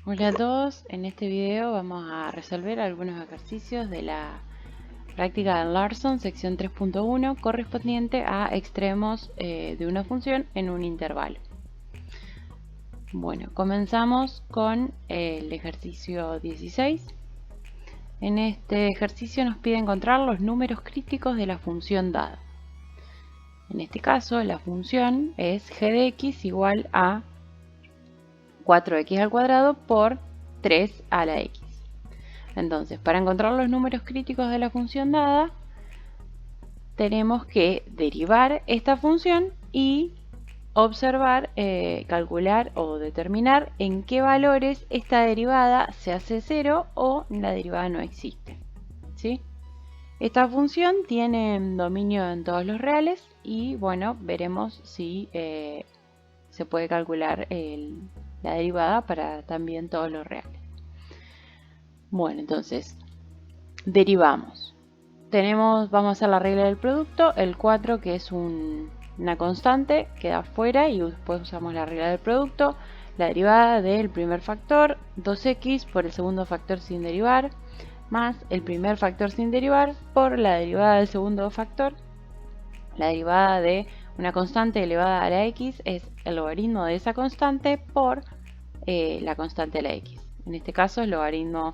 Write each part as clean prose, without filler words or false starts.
Hola a todos, en este video vamos a resolver algunos ejercicios de la práctica de Larson, sección 3.1, correspondiente a extremos de una función en un intervalo. Bueno, comenzamos con el ejercicio 16. En este ejercicio nos pide encontrar los números críticos de la función dada. En este caso, la función es g de x igual a 4x al cuadrado por 3 a la x. Entonces, para encontrar los números críticos de la función dada, tenemos que derivar esta función y observar, calcular o determinar en qué valores esta derivada se hace cero o la derivada no existe. ¿Sí? Esta función tiene dominio en todos los reales y bueno, veremos si se puede calcular la derivada para también todos los reales. Bueno, entonces derivamos. Vamos a hacer la regla del producto, el 4 que es una constante, queda fuera y después usamos la regla del producto, la derivada del primer factor, 2x por el segundo factor sin derivar, más el primer factor sin derivar por la derivada del segundo factor. La derivada de una constante elevada a la x es el logaritmo de esa constante por la constante a la x. En este caso es logaritmo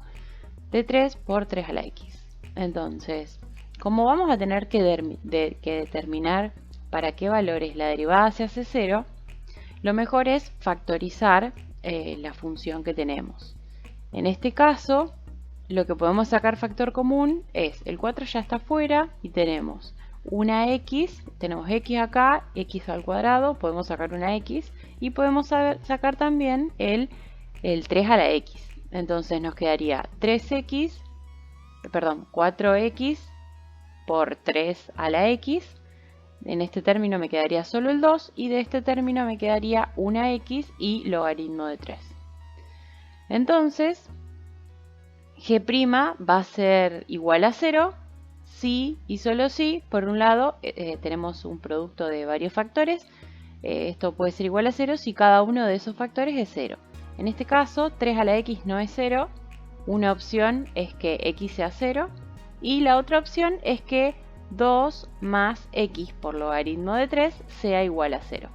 de 3 por 3 a la x. Entonces, como vamos a tener que determinar para qué valores la derivada se hace cero, lo mejor es factorizar la función que tenemos. En este caso, lo que podemos sacar factor común es el 4 ya está fuera y tenemos una x, tenemos x acá, x al cuadrado, podemos sacar una x y podemos sacar también el 3 a la x. Entonces nos quedaría 4x por 3 a la x. En este término me quedaría solo el 2 y de este término me quedaría una x y logaritmo de 3. Entonces, g' va a ser igual a 0 si y solo si, por un lado, tenemos un producto de varios factores. Esto puede ser igual a 0 si cada uno de esos factores es 0. En este caso, 3 a la x no es 0. Una opción es que x sea 0 y la otra opción es que 2 más x por logaritmo de 3 sea igual a 0.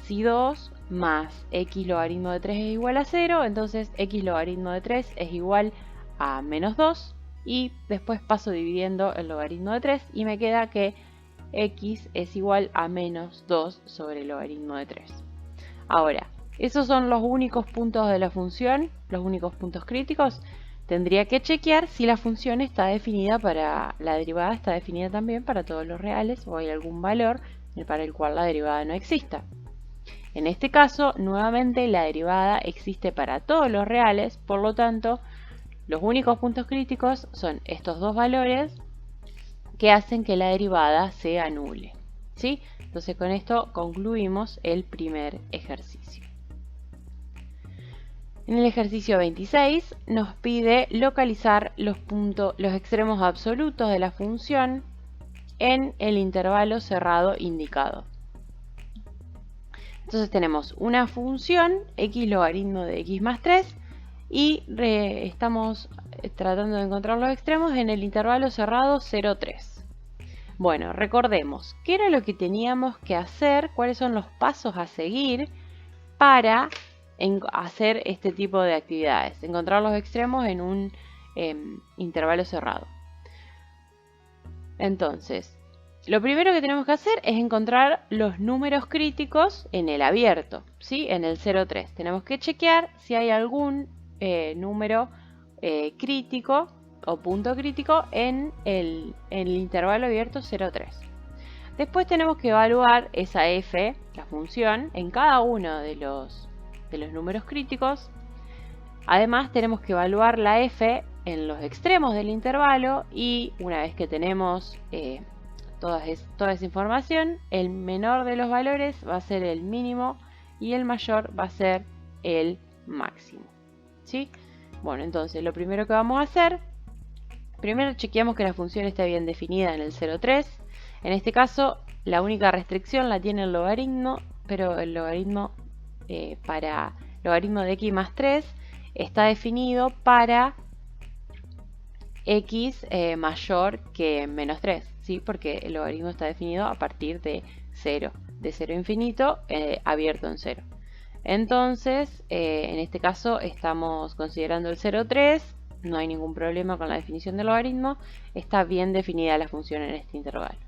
Si 2 más x logaritmo de 3 es igual a 0, entonces x logaritmo de 3 es igual a menos 2 y después paso dividiendo el logaritmo de 3 y me queda que x es igual a menos 2 sobre el logaritmo de 3. Ahora, esos son los únicos puntos de la función, los únicos puntos críticos. Tendría que chequear si la función está definida para, la derivada está definida también para todos los reales o hay algún valor para el cual la derivada no exista. En este caso, nuevamente la derivada existe para todos los reales, por lo tanto, los únicos puntos críticos son estos dos valores que hacen que la derivada se anule. ¿Sí? Entonces con esto concluimos el primer ejercicio. En el ejercicio 26 nos pide localizar los extremos absolutos de la función en el intervalo cerrado indicado. Entonces tenemos una función x logaritmo de x más 3 y estamos tratando de encontrar los extremos en el intervalo cerrado 0, 3. Bueno, recordemos, ¿qué era lo que teníamos que hacer? ¿Cuáles son los pasos a seguir para hacer este tipo de actividades? Encontrar los extremos en un intervalo cerrado. Entonces, lo primero que tenemos que hacer es encontrar los números críticos en el abierto, ¿sí? En el 0, 3. Tenemos que chequear si hay algún número crítico o punto crítico en el intervalo abierto 0, 3. Después tenemos que evaluar esa f, la función, en cada uno de los números críticos. Además tenemos que evaluar la f en los extremos del intervalo y una vez que tenemos toda esa información, el menor de los valores va a ser el mínimo y el mayor va a ser el máximo. ¿Sí? Bueno, entonces lo primero que vamos a hacer, primero chequeamos que la función esté bien definida en el 0,3. En este caso, la única restricción la tiene el logaritmo, pero el logaritmo para logaritmo de x más 3 está definido para x mayor que menos 3, ¿sí? Porque el logaritmo está definido a partir de 0, de 0 a infinito abierto en 0. Entonces, en este caso estamos considerando el 0,3, no hay ningún problema con la definición del logaritmo, está bien definida la función en este intervalo.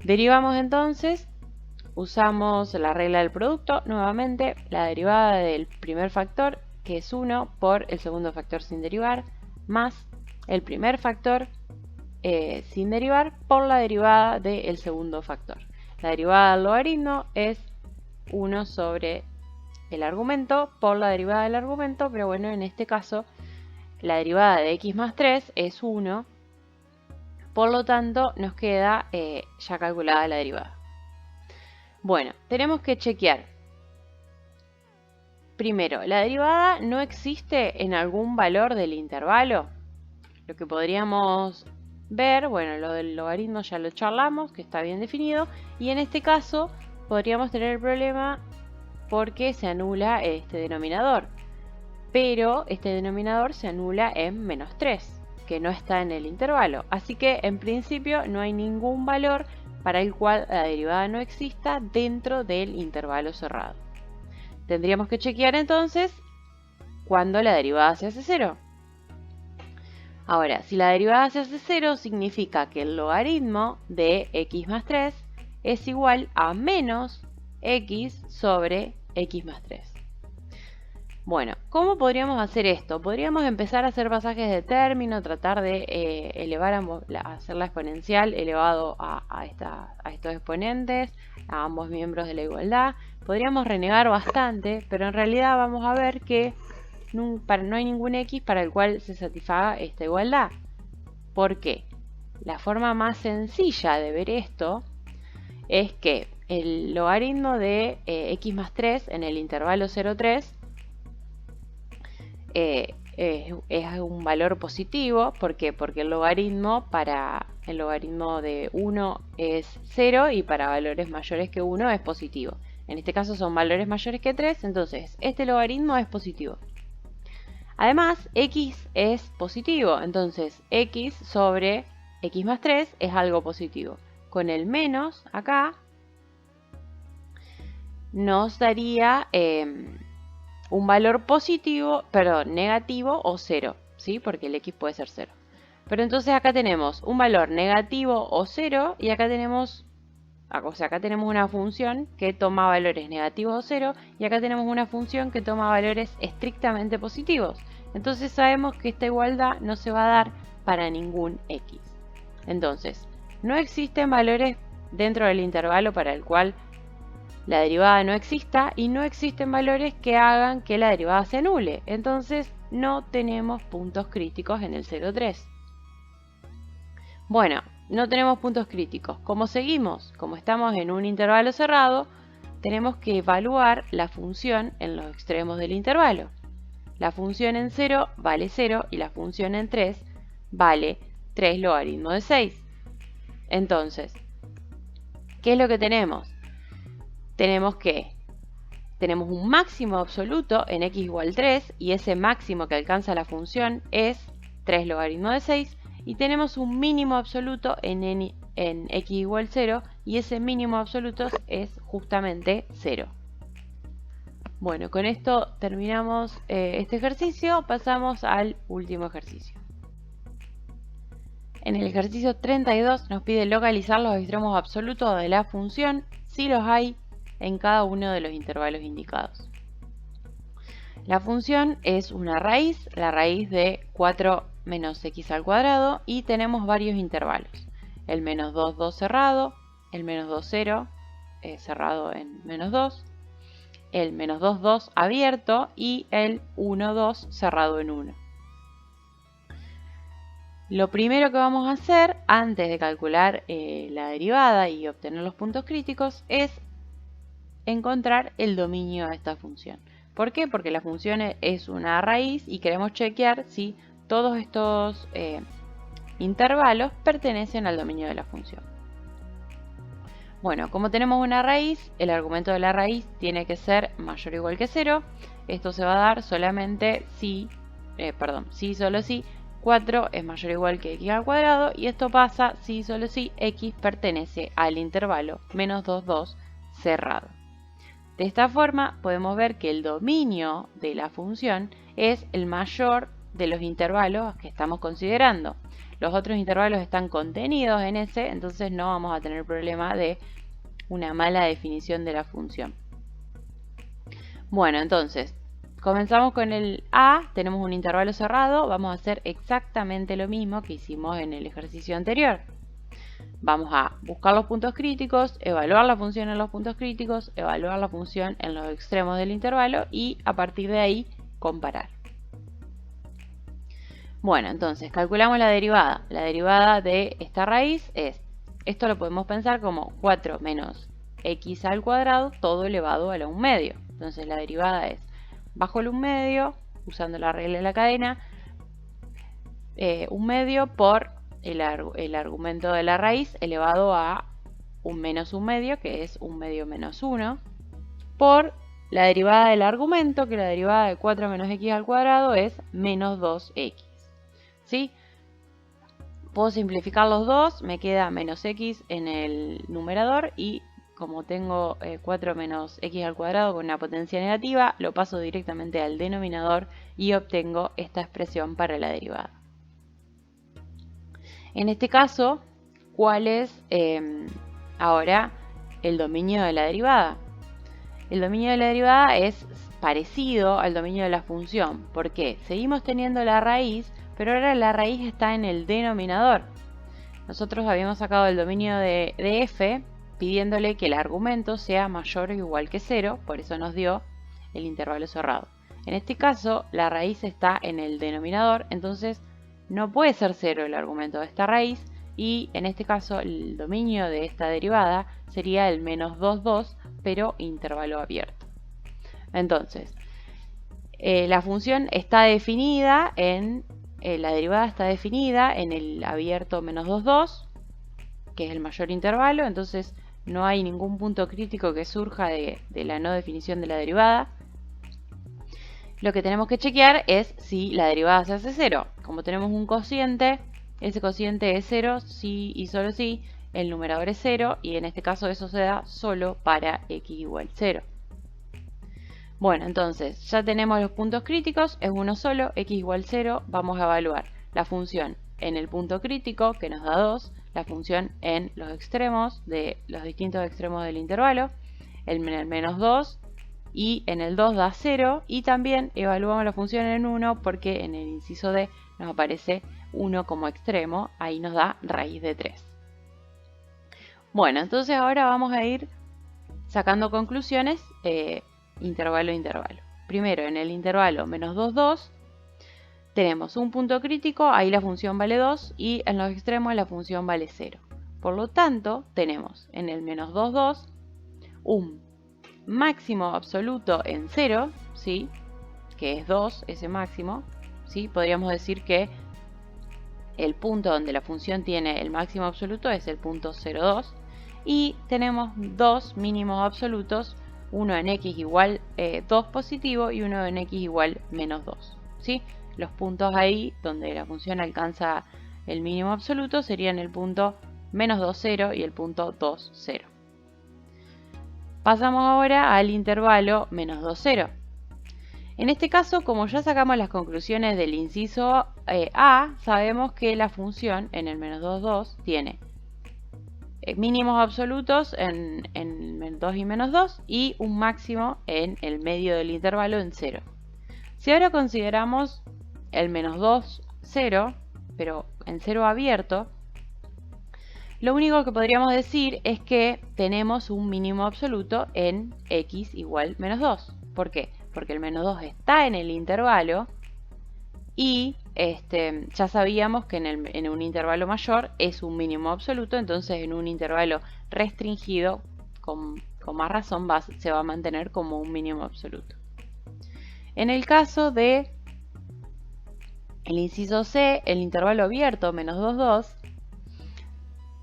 Derivamos entonces, usamos la regla del producto, nuevamente la derivada del primer factor, que es 1, por el segundo factor sin derivar, más el primer factor sin derivar por la derivada del segundo factor. La derivada del logaritmo es 1 sobre el argumento por la derivada del argumento, pero bueno, en este caso la derivada de x más 3 es 1, por lo tanto nos queda ya calculada la derivada. Bueno, tenemos que chequear. Primero, ¿la derivada no existe en algún valor del intervalo? Lo que podríamos ver, bueno, lo del logaritmo ya lo charlamos, que está bien definido, y en este caso podríamos tener el problema porque se anula este denominador, pero este denominador se anula en menos 3, que no está en el intervalo, así que en principio no hay ningún valor para el cual la derivada no exista dentro del intervalo cerrado. Tendríamos que chequear entonces cuando la derivada se hace 0. Ahora, si la derivada se hace 0, significa que el logaritmo de x más 3 es igual a menos x sobre x más 3. Bueno, ¿cómo podríamos hacer esto? Podríamos empezar a hacer pasajes de término, tratar de hacer la exponencial elevado a estos exponentes, a ambos miembros de la igualdad. Podríamos renegar bastante, pero en realidad vamos a ver que no hay ningún x para el cual se satisfaga esta igualdad. ¿Por qué? La forma más sencilla de ver esto es que el logaritmo de x más 3 en el intervalo 0,3 es un valor positivo. ¿Por qué? Porque el logaritmo de 1 es 0 y para valores mayores que 1 es positivo. En este caso son valores mayores que 3, entonces este logaritmo es positivo. Además, x es positivo, entonces x sobre x más 3 es algo positivo. Con el menos acá nos daría un valor negativo o 0, ¿sí? Porque el x puede ser 0. Pero entonces acá tenemos un valor negativo o 0 y acá tenemos una función que toma valores negativos o 0 y acá tenemos una función que toma valores estrictamente positivos. Entonces sabemos que esta igualdad no se va a dar para ningún x. Entonces, no existen valores dentro del intervalo para el cual la derivada no exista y no existen valores que hagan que la derivada se anule. Entonces, no tenemos puntos críticos en el 0,3. Bueno, no tenemos puntos críticos. ¿Cómo seguimos? Como estamos en un intervalo cerrado, tenemos que evaluar la función en los extremos del intervalo. La función en 0 vale 0 y la función en 3 vale 3 logaritmo de 6. Entonces, ¿qué es lo que tenemos? Tenemos un máximo absoluto en x igual 3 y ese máximo que alcanza la función es 3 logaritmo de 6. Y tenemos un mínimo absoluto en x igual 0 y ese mínimo absoluto es justamente 0. Bueno, con esto terminamos este ejercicio, pasamos al último ejercicio. En el ejercicio 32 nos pide localizar los extremos absolutos de la función, si los hay, en cada uno de los intervalos indicados. La función es una raíz, la raíz de 4 menos x al cuadrado, y tenemos varios intervalos. El menos 2, 2 cerrado, el menos 2, 0 cerrado en menos 2, el menos 2, 2 abierto y el 1, 2 cerrado en 1. Lo primero que vamos a hacer antes de calcular la derivada y obtener los puntos críticos es encontrar el dominio de esta función. ¿Por qué? Porque la función es una raíz y queremos chequear si todos estos intervalos pertenecen al dominio de la función. Bueno, como tenemos una raíz, el argumento de la raíz tiene que ser mayor o igual que 0. esto se va a dar solamente si, si solo si 4 es mayor o igual que x al cuadrado, y esto pasa si solo si x pertenece al intervalo menos 2, 2 cerrado. De esta forma podemos ver que el dominio de la función es el mayor de los intervalos que estamos considerando. Los otros intervalos están contenidos en ese, entonces no vamos a tener problema de una mala definición de la función. Bueno, entonces, comenzamos con el a, tenemos un intervalo cerrado, vamos a hacer exactamente lo mismo que hicimos en el ejercicio anterior. Vamos a buscar los puntos críticos, evaluar la función en los puntos críticos, evaluar la función en los extremos del intervalo y a partir de ahí comparar. Bueno, entonces calculamos la derivada. La derivada de esta raíz es, esto lo podemos pensar como 4 menos x al cuadrado todo elevado a la 1 medio. Entonces la derivada es bajo el 1 medio, usando la regla de la cadena, 1 medio por el argumento de la raíz elevado a un menos 1 medio, que es 1 medio menos 1, por la derivada del argumento, que la derivada de 4 menos x al cuadrado es menos 2x. ¿Sí? Puedo simplificar los dos, me queda menos x en el numerador y como tengo 4 menos x al cuadrado con una potencia negativa, lo paso directamente al denominador y obtengo esta expresión para la derivada. En este caso, ¿cuál es ahora el dominio de la derivada? El dominio de la derivada es parecido al dominio de la función. ¿Por qué? Seguimos teniendo la raíz, pero ahora la raíz está en el denominador. Nosotros habíamos sacado el dominio de f pidiéndole que el argumento sea mayor o igual que 0, por eso nos dio el intervalo cerrado. En este caso, la raíz está en el denominador, entonces no puede ser 0 el argumento de esta raíz, y en este caso el dominio de esta derivada sería el menos 2, 2, pero intervalo abierto. Entonces, la función está definida en, la derivada está definida en el abierto menos 2, 2, que es el mayor intervalo, entonces no hay ningún punto crítico que surja de la no definición de la derivada. Lo que tenemos que chequear es si la derivada se hace 0. Como tenemos un cociente, ese cociente es 0 si y solo si el numerador es 0, y en este caso eso se da solo para x igual 0. Bueno, entonces ya tenemos los puntos críticos, es uno solo, x igual 0, vamos a evaluar la función en el punto crítico, que nos da 2, la función en los extremos, de los distintos extremos del intervalo, el menos 2, y en el 2 da 0, y también evaluamos la función en 1 porque en el inciso D nos aparece 1 como extremo, ahí nos da raíz de 3. Bueno, entonces ahora vamos a ir sacando conclusiones intervalo a intervalo. Primero, en el intervalo menos 2, 2, tenemos un punto crítico, ahí la función vale 2, y en los extremos la función vale 0. Por lo tanto, tenemos en el menos 2, 2 un máximo absoluto en 0, ¿sí? Que es 2, ese máximo, ¿sí? Podríamos decir que el punto donde la función tiene el máximo absoluto es el punto 0, 2, y tenemos dos mínimos absolutos, uno en x igual 2 positivo y uno en x igual menos 2, ¿sí? Los puntos ahí donde la función alcanza el mínimo absoluto serían el punto menos 2, 0 y el punto 2, 0. Pasamos ahora al intervalo menos 2, 0. En este caso, como ya sacamos las conclusiones del inciso A, sabemos que la función en el menos 2, 2 tiene mínimos absolutos en 2 y menos 2 y un máximo en el medio del intervalo en 0. Si ahora consideramos el menos 2, 0, pero en 0 abierto, lo único que podríamos decir es que tenemos un mínimo absoluto en x igual menos 2. ¿Por qué? Porque el menos 2 está en el intervalo y ya sabíamos que en un intervalo mayor es un mínimo absoluto, entonces en un intervalo restringido, con más razón, se va a mantener como un mínimo absoluto. En el caso de el inciso C, el intervalo abierto menos 2, 2,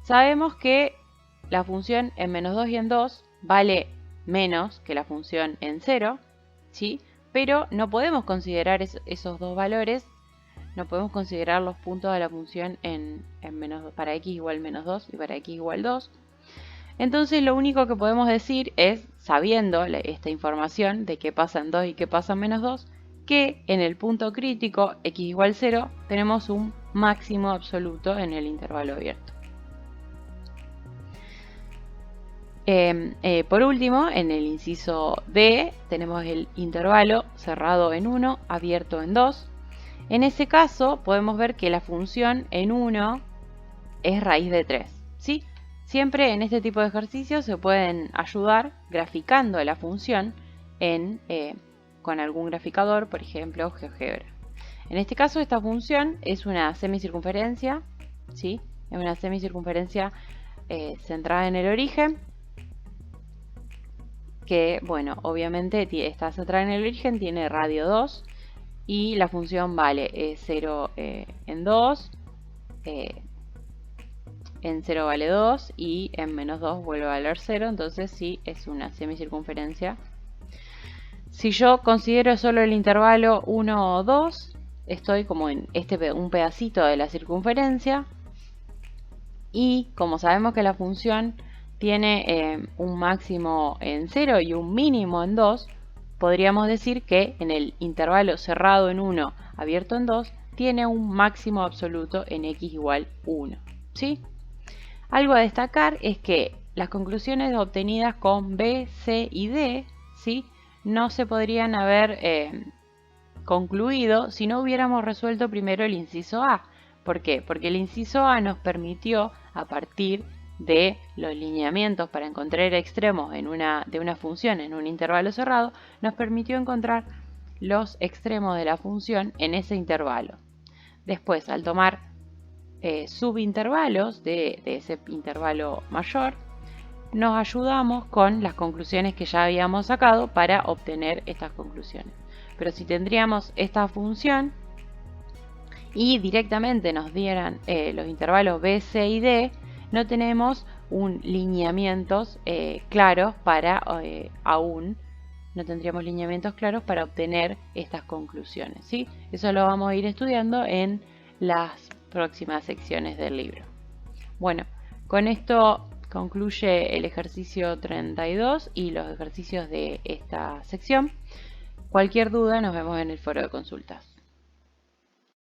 sabemos que la función en menos 2 y en 2 vale menos que la función en 0, ¿sí? pero no podemos considerar esos dos valores, no podemos considerar los puntos de la función para x igual menos 2 y para x igual 2. Entonces lo único que podemos decir es, sabiendo esta información de qué pasa en 2 y qué pasa en menos 2, que en el punto crítico x igual 0 tenemos un máximo absoluto en el intervalo abierto. Por último, en el inciso D tenemos el intervalo cerrado en 1, abierto en 2. En ese caso podemos ver que la función en 1 es raíz de 3, ¿sí? Siempre en este tipo de ejercicios se pueden ayudar graficando la función con algún graficador, por ejemplo, GeoGebra. En este caso esta función es una semicircunferencia, ¿sí? Es una semicircunferencia centrada en el origen, que, bueno, obviamente está centrada en el origen, tiene radio 2 y la función vale 0 en 2, en 0 vale 2 y en menos 2 vuelve a valer 0, entonces sí es una semicircunferencia. Si yo considero solo el intervalo 1 o 2, estoy como en un pedacito de la circunferencia, y como sabemos que la función tiene un máximo en 0 y un mínimo en 2, podríamos decir que en el intervalo cerrado en 1, abierto en 2, tiene un máximo absoluto en x igual 1, ¿sí? Algo a destacar es que las conclusiones obtenidas con B, C y D, ¿sí?, no se podrían haber concluido si no hubiéramos resuelto primero el inciso A. ¿Por qué? Porque el inciso A nos permitió, a partir de los lineamientos para encontrar extremos de una función en un intervalo cerrado, nos permitió encontrar los extremos de la función en ese intervalo. Después, al tomar subintervalos de ese intervalo mayor, nos ayudamos con las conclusiones que ya habíamos sacado para obtener estas conclusiones. Pero si tendríamos esta función y directamente nos dieran los intervalos B, C y D, no tenemos lineamientos claros no tendríamos lineamientos claros para obtener estas conclusiones, ¿sí? Eso lo vamos a ir estudiando en las próximas secciones del libro. Bueno, con esto concluye el ejercicio 32 y los ejercicios de esta sección. Cualquier duda, nos vemos en el foro de consultas.